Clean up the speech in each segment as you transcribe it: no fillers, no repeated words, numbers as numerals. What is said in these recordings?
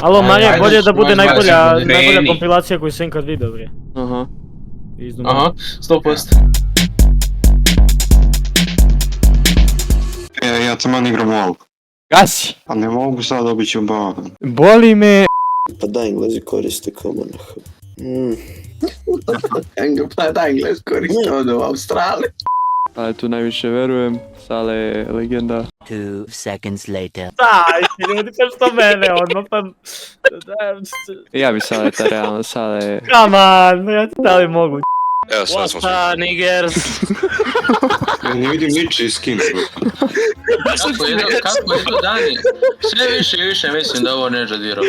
Alo, Marija, bolje da bude najbolja Kreni. kompilacija koju sam ikad vidio, bre. Aha. Aha, 100%. Ja taman igram LOL. Gasi! A ne mogu sad dobit ću bavan. Boli me! Pa da Englezi koriste kao monah. Pa da, Engles koriste ovdje u Australiji. Ali tu najviše verujem, Sale je legenda. 2 seconds later. Daj, ljudi, pa što mene, odmah pa... Ja bi Sale ta realno, Sale je... Come on, ja ti da li mogu. Evo sad smo What's up, niggers? Ja ne vidim ničiji skin. Kako idu dani? Sve više i više mislim da ovo ne žadirao.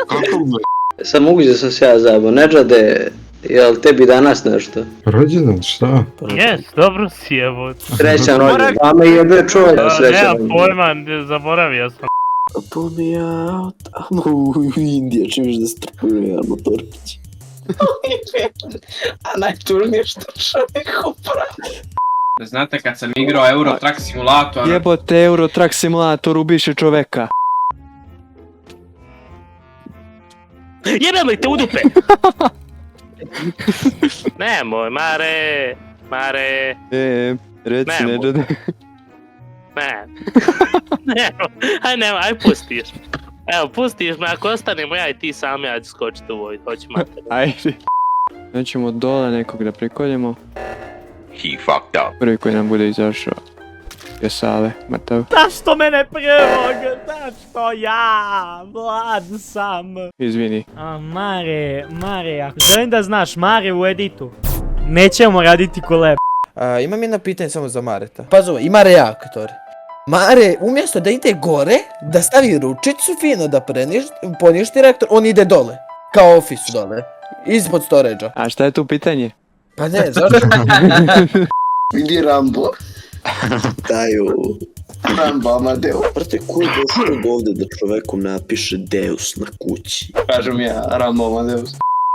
Kako bi? Sad moguće da sam se ja zajebao, Nedžade, jel tebi danas nešto? Rođendan, šta? Jes, dobro si evo. Srećan rođendan, vama jebe čovjek, srećan Nemam rođendan. pojma, zaboravio sam. To mi ja tamo u Indije čimiš da strpuje motorkić. A najtužnije što čovjek upravi. Znate kad sam igrao Euro Truck Simulator... Jebote, Euro Truck Simulator ubiše čoveka. Jebem li te u dupe? Nemoj, Mare. Reci Nemo. Nedžade. Ne. Aj pustiš. Evo, pustiš me, ako ostanemo ja i ti sami, ja ću skočiti u vojt, hoću mater. Ajde. Nećemo dole nekog da prikoljemo. He fucked up. Prvi koji nam bude izašao je Sale, mrtav. Zašto mene prvog? Zašto ja? Mlad sam. Izvini. A, Mare, ako želim da znaš, Mare u editu. Nećemo raditi koleb. Imam jedno pitanje samo za Mareta. Pazi ovo, ima reaktor. Mare, umjesto da ide gore, da stavi ručicu fino da poništi reaktor, on ide dole. Kao office dole. Ispod storage-a. A šta je tu pitanje? Pa ne, zašto? Vidi Rambo. Daju. Rambo Amadeo. Brate, ko je došao do ovdje da čovekom napiše Deus na kući? Kažem ja, Rambo Amadeus.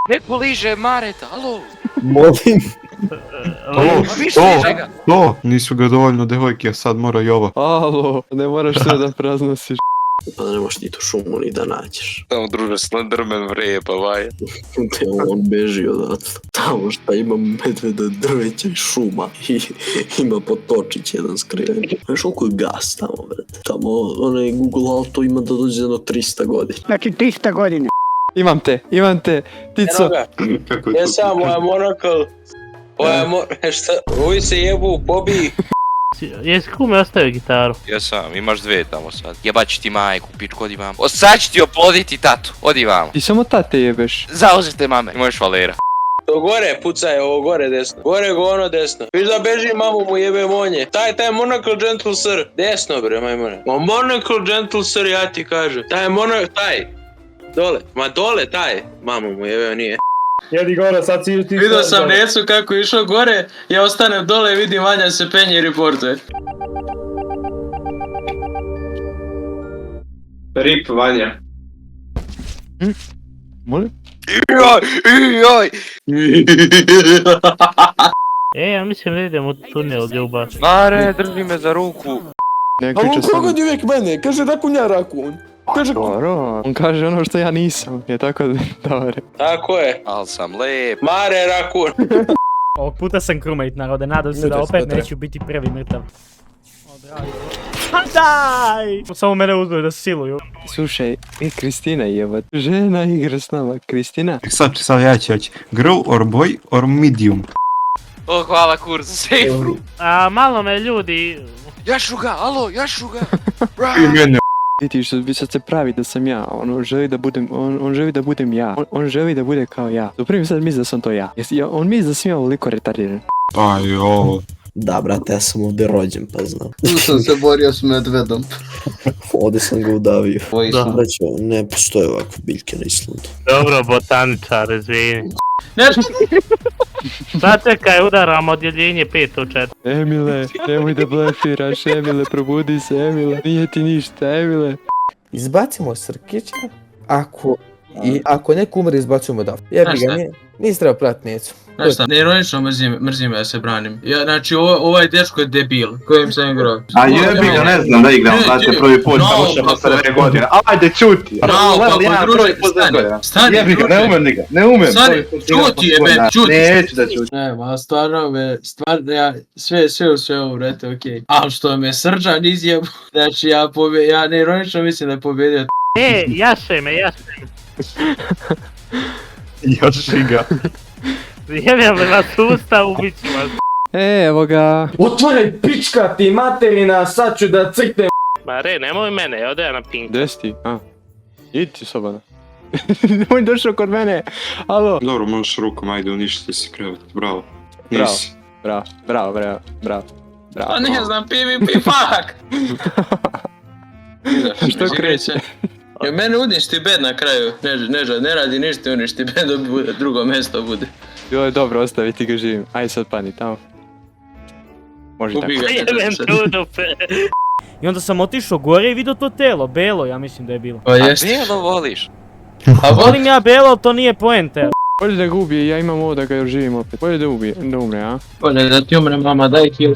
Neko liže Mareta, alo. Molim. To, nisu ga dovoljno devojke, a sad mora i ovo. Alo, ne moraš sve da praznosiš. Pa ne možeš ni tu šumu ni da nađeš. Tamo druže Slenderman vreje pa vaje. Te on beži odatle. Tamo šta ima medveda, drveća i šuma. I ima potočić jedan skriven. Znaš koliko je gas tamo, brate? Tamo onaj Google Auto ima da dođe jedno 300 godina. Znači 300 godina. Imam te, Tico. Kako je to? Jesam, moja monokl. Šta? Ovi se jebu, pobiji. Jesi kume ostavio gitaru? Ja sam, imaš dve tamo sad. Jebat ću ti majku, pičku, odi vam. Sad ću ti oploditi tatu, odi vam. Ti samo tate jebeš. Zauzete mame, možeš valera. To gore, pucaj, ovo gore desno. Gore go ono desno. Viš da beži mamu mu jebe monje. Taj monocle gentle sir. Desno bre, majmone. Monocle gentle sir, ja ti kažem. Taj. Dole. Ma dole taj. Mamu mu jebe, nije. Jedi gore, sad si ti... Vidio sam Necu kako je išao gore, ja ostanem dole i vidim Vanja se penje i reportuje. Rip Vanja. Molim? Joj! Ja mislim da idemo u tunel ljubav. Mare, drži me za ruku. Ne A kriče on samo. pogodi uvijek mene, kaže rakunja rakun. Kaže Dobro, on kaže ono što ja nisam, je tako dobro. Tako je. Al sam lep. Mare rakun. Ovog puta sam crewmate narode, nadam se da opet neću biti prvi mrtav. Daj! Samo mene uzme da siluju. Slušaj, Kristina jebat. Žena igra s nama, Kristina. Sad ja ću reći. Girl or boy or medium? O, hvala kurzu, safe. A malo me ljudi... Jašuga, alo, jašuga. I mene. Vidiš, vi sad se pravi da sam ja, on želi da budem, on želi da budem ja, on želi da bude kao ja. Zapravo sad misli da sam to ja. On misli da sam ja ovoliko retardiran. Pa jo. Da, brate, ja sam ovdje rođen, pa znam. Tu sam se borio s medvedom. Ovdje sam ga udavio. Da. Braćo, ne postoje ovakve biljke na Islandu. Dobro, botaničar, izvini. Nešto. Sačekaj, udaram odjeljenje 5 u 4. Emile, nemoj da blefiraš, Emile, probudi se, Emile. Nije ti ništa, Emile. izbacimo Srkića, ako i ako neko umre izbacujemo da. Jebi Znaš ga, šta? nisi trebao pratiti Necu. Znaš šta, neironično mrzim da se branim. Ja, znači, ovaj dečko je debil, kojim sam igrao. A jebi ga, ne znam da igram, znate, prvi put, No, sam pa ušao posle 2 godine. Ajde, čuti! Bravo, Level pa jedan, druže, prvi put za stani, godina. stani, Jebi ga, ne druže. umem niga, ne umem. Stani, Prvi put igram čuti posle jebe, godina. čuti. Neću da čuti. Ne, ma stvarno, ja, sve u svemu, brate, okej. Ali što me Srđan izjebu, znači, ja neironično mislim da je pobedio. Jaše me. Joši ga. Jebem me na sustav, ubit ću vas. Evo ga. Otvoraj pička ti materina, sad ću da crknem. Mare, nemoj mene, ode ja na ping. Gdje si ti? A. Idi ti sobana. On je došao kod mene. Alo. Dobro, možeš rukom, ajde, uništiti si krevet, bravo. Bravo. Nisi. Bravo. Pa ne znam, PvP, fuck! Što kreće? Ja, mene uništi bed na kraju, Nežad, ne radi ništa, uništi bed, drugo mjesto bude. Bilo je dobro, ostaviti ga živim. Ajde sad pani tamo. Može tako. Ubi ga, Jebem Nežad. tu dupe. I onda sam otišao gore i vidio to telo, belo ja mislim da je bilo. Pa A jest. bijelo voliš? A Volim ja belo, ali to nije poenter. Bolje da ga ubije, ja imam ovo da ga još živim opet. Bolje da ubije, da umre, a? bolje da ti umre, mama, daj kill.